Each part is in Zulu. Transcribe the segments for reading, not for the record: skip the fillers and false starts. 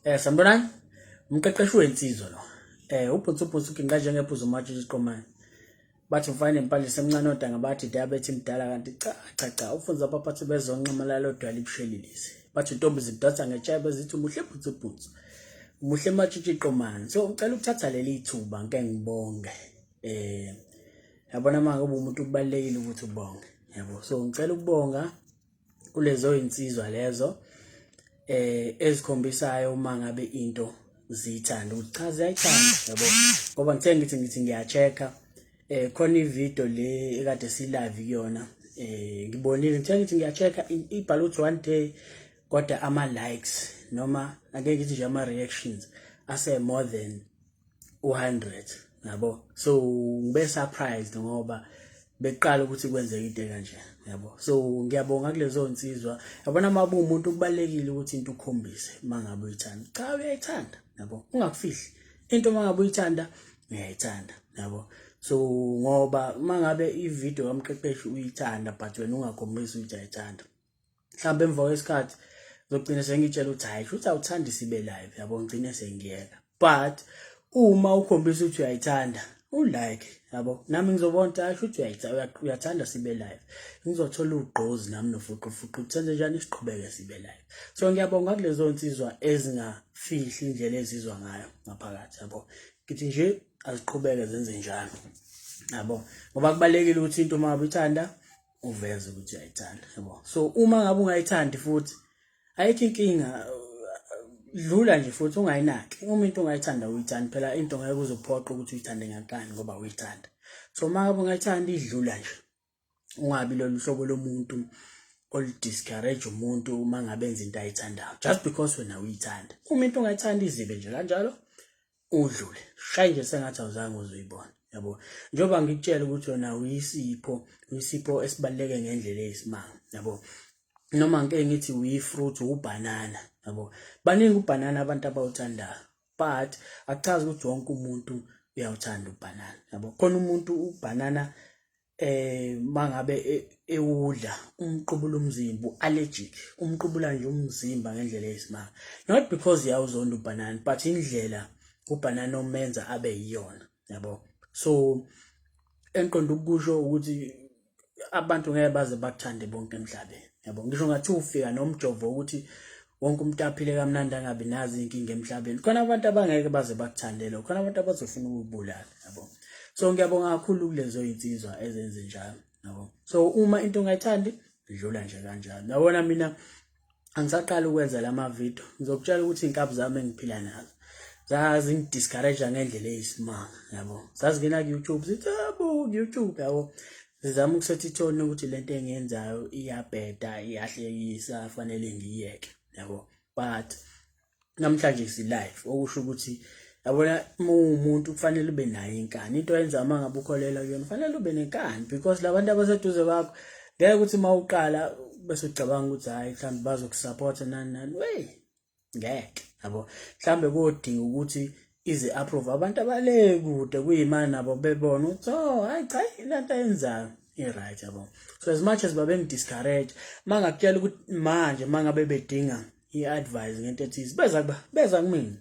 Sanibonani, umqeqeshi wensizwa lo. Ubhutsu ke njengebhuzu matshe isiqomane. Bathi mfana impande semncane odanga bathi diabetes imdala kanti cha ufunza abaphathi bezonqamalalo odwala ibushelelisi. Bathi intombi zidatha ngetshebe zithi umuhle bhutsu. Umuhle matshe isiqomane. So ngicela ukuthatha leli thuba ngeke ngibonge. Yabona manje umuntu kubalekile ukuthi ubonge. Yabo. So ngicela ukubonga kulezo insizwa lezo. Ezikhombisayo uma ngabe into zithanda ukuthi cha ziyayithanda yabo ngoba ngithi ngiya-checka khona ivideo le ekade si live kuyona ngibonile ngithi ngiya-checka ibhala ukuthi 1 day kodwa ama likes noma ake ngithi nje ama reactions ase more than 100 yabo so ngibe surprised ngoba beqala ukuthi kwenzeke into kanje yabo so ngiyabonga kulezo nsizwa yabona mabu umuntu kubalekile ukuthi into ukhombise mangabe uyithanda cha uyayithanda yabo ungakufihli into mangabe uyithanda uyayithanda yabo so ngoba mangabe ivideo kamqeqeshi uyithanda but wena ungakhombisi ukuthi uyayithanda mhlawumbe emva kwesikhathi ngizogcina sengitshela ukuthi hayi futhi awuthandi sibe live yabo ngicine sengiyeka but uma ukhombisa ukuthi uyayithanda ulike yabo nami ngizobona ukuthi uyathanda sibe live ngizothola ugqozi nami nofuqufuqu uthenze njani siqhubeke sibe live so ngiyabonga kulezo nsizwa ezingafihli indlela ezizwa ngayo ngaphakathi yabo ngithi nje aziqhubeke zenze njalo yabo ngoba kubalekile ukuthi into uma uyithanda uveze ukuthi uyayithanda yabo so uma ngabe ungayithandi futhi ayikho inkinga dlula nje futhi ungayinaki uma into ungayithanda uyithanda phela into ngeke uzophoqa ukuthi uyithande ngakani ngoba uyithanda so manje ungayithanda idlula nje ungabi lo hlobo lomuntu ol-discourage umuntu uma ngabe enza into ayithandayo just because wena uyithanda uma into ungayithanda izibe nje kanjalo udlule shaye nje sengathi awuzange uzoyibona yabo njoba ngikutshela ukuthi wena uyisipho esibaleke ngendlela eyisimanga yabo noma ngeke ngithi uyifruit ubanana yabo baningi ubanana abantu abawuthandayo but akuchazi ukuthi wonke umuntu uyawuthanda ubanana yabo khona umuntu ubanana mangabe ewudla umqubula umzimba allergic umqubula nje umzimba ngendlela eyisimanga not because yawuzonda ubanana but indlela ubanana omenza abe yiyona yabo so enqondo ukusho ukuthi abantu ngeke baze bakuthande bonke emhlabeni yabo ngisho ngathi ufika nomjovo ukuthi wonke umuntu aphile kamnandi angabi nazi inkinga emhlabeni khona abantu abangeke baze bakuthandele khona abantu abazofuna ukubulala yabo so ngiyabonga kakhulu kulezo insizwa ezenze njalo yabo so uma into ungayithandi idlula nje kanjalo yabona mina angisaqala ukwenza lama video ngizokutshela ukuthi inkabi zami engiphila nazo zazi ngidiscourage ngendlela eyisimanga yabo sazingena ku YouTube sithi yabo YouTube yabo zizama ukusetha ithoni ukuthi lento engiyenzayo iyabheda iyahlekisa fanele ngiyeke yabo but namhlanje si live okusho ukuthi yabona umuntu kufanele ube nayo inkani into yenza mangabe ukholela kuyona kufanele ube nenkani because labantu abaseduze kwakho ngeke ukuthi mawuqala bese ucabanga ukuthi hayi mhlawumbe bazokusupport nani ngeke yabo mhlambe kodinga ukuthi ize approve abantu abale kude kuyimani nabo bebona ukuthi hayi cha lento yenzayo right yabo so as much as babe ngidiscourage mangakutshela ukuthi manje mangabe bedinga iadvice ngento ethize beza kumina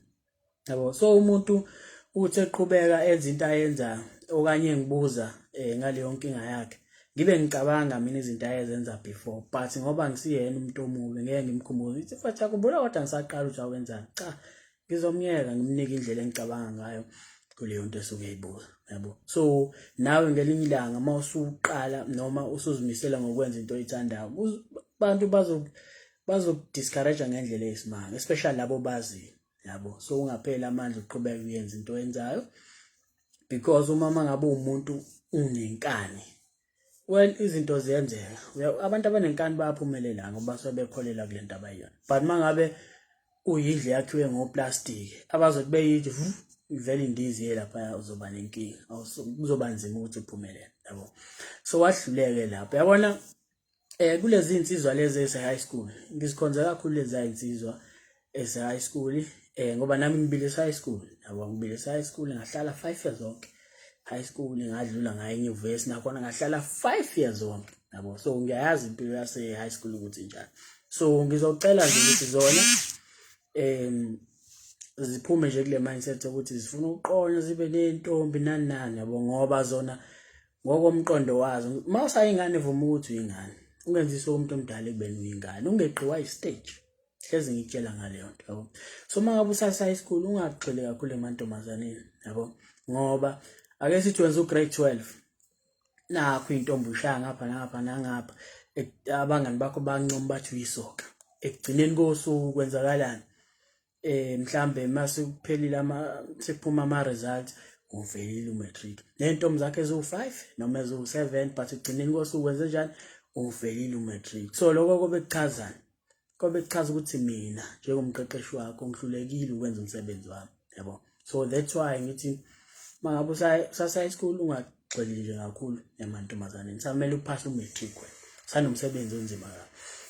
yabo so umuntu uthi eqhubeka enza into ayenza okanye ngibuza ngaleyo nkinga yakhe ngibe ngicabanga mina izinto ayezenza before but ngoba ngisiyena umuntu omubi ngeke ngimkhumbuze ithi futhi akubona kodwa ngisaqala ukuthi awenzani cha ngizomyeka ngimnika indlela engicabanga ngayo kuleyo nto esuke eyibuza yabo so nawe ngelinye ilanga mawusuqala noma usuzimisela ngokwenza into oyithandayo abantu bazokudiscourage ngendlela eyisimanga especially labo bazi yabo so ungaphela amandla uqhubeka uyenza into oyenzayo because uma mangabe umuntu unenkani well izinto ziyenzeka abantu abanenkani bayaphumelela ngoba sebekholela kule nto abayiyona but mangabe uyindle yakhiwe ngoplastic abazothi beyithi ivele indizi lapha uzoba nenkinga kuzoba nzima ukuthi uphumelele yabo so wahluleke lapho yabona kulezi insizwa lezi ese high school ngizikhonza kakhulu lezi insizwa ese high school ngoba nami ngibilisa high school yabo ngibilisa high school ngahlala 5 years zonke high school ngadlula ngaye enyuvesi nakhona ngahlala 5 years zonke yabo so ngiyayazi impilo yase high school ukuthi njani so ngizocela nje ukuthi zona ziphume nje kule mindset ukuthi zifuna ukuqonya zibe nentombi nani yabo, ngoba zona ngokomqondo wazo mawusayingane vuma ukuthi uyingane, ungenzisa umuntu omdala ekubeni uyingane, ungeqiwa istage. Hlezi ngikutshela ngaleyo nto yabo. So mangabe usasa high school ungagxili kakhulu emantombazaneni yabo, ngoba ake sithi wenza ugrade 12 nakho intombi ushaya ngapha nangapha, abangani bakho bancoma bathi uyisoka. Ekugcineni kosuku kwenzakalani? Mhlambe mase kuphelile sekuphuma ama results uvelile umatric, nentombi zakhe ezu5 noma ezu7, but ekugcineni kosuku wenze njani? Uvelile umatric. So lokho kobe kuchazana, kobe kuchaza ukuthi mina njengomqeqeshi wakho ngihlulekile ukwenza umsebenzi wami yabo. So that's why ngithi mangabe usasa high school ungagxili nje kakhulu emantombazaneni, samele uphase umatric wena, sanomsebenzi onzima kakhulu.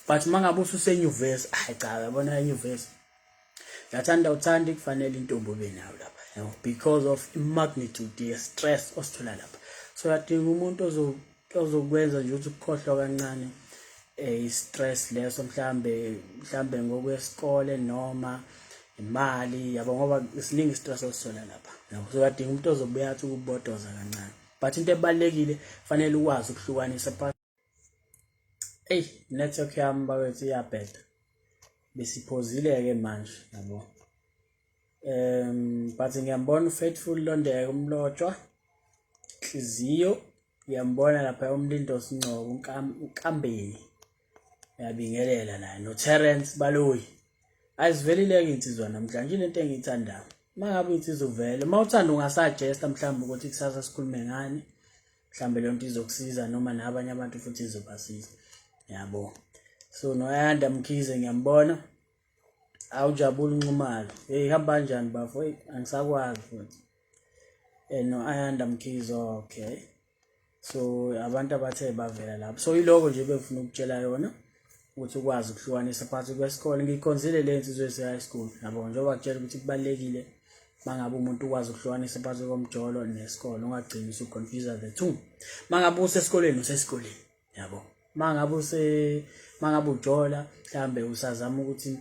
But mangabe ususenyuvesi, cha yabona enyuvesi yathanda uthanda kufanele intombi ube nayo lapha yabo, because of magnitude ye stress osithola lapha. So yadinga umuntu ozokwenza nje ukuthi ukukhohlwa kancane stress leso, mhlambe ngokwesikole noma imali yabo, ngoba isiningi stress osithola lapha yabo. So yadinga umuntu ozobuya athi ukubotoza kancane, but into ebalekile fanele ukwazi ukuhlukanisa part. Network yami bawethu iyabheda, besiphozile ke manje yabo. But ngiyambona uFaithful Londeka umlotshwa Hliziyo, ngiyambona lapha umlindo Singcobo unkambeni, uyabingelela naye noTerence Baloyi. Azivelile-ke insizwa namhlanje into engiyithandayo. Mangabe insizwa uvele, mawuthanda ungasuggesta mhlawumbe ukuthi kusasa sikhulume ngani, mhlawumbe le nto izokusiza noma nabanye abantu futhi izobasiza yabo. So noYanda Mkhize ngiyambona, awujabula uNxumalo, hamba kanjani bafo? Angisakwazi futhi noYanda Mkhize. Okay, so abantu abathe bavela lapho, so iloko nje befuna ukutshela yona ukuthi ukwazi ukuhlukanisa phakathi kwesikole. Ngikhonzile le nsizwe yase high school yabo, njengoba kutshela ukuthi kubalekile mangabe umuntu ukwazi ukuhlukanisa phakathi komjolo nesikole, ungagcini usuconfuse the two. Mangabe usesikoleni usesikoleni yabo, mangabe ujola mhlambe usazama ukuthi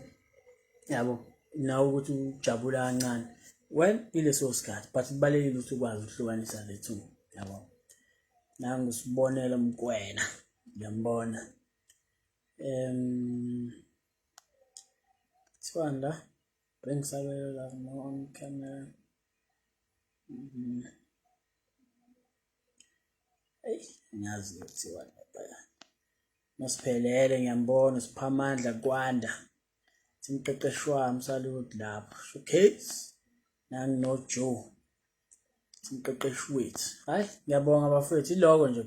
yabo nawe ukuthi ujabula kancane, well ileso sikhathi, but kubalekile ukuthi ukwazi ukuhlukanisa the two yabo. Nangu sibonela Mkwena, ngiyambona Swanda bengisabela on camera. Ngiyazi ukuthi wena masiphelele, ngiyambona Siphamandla Kwanda, simqeqeshi wami salute lapho showcase, nangi no Joe simqeqeshi wethu. Hayi ngiyabonga bafethu, iloko nje.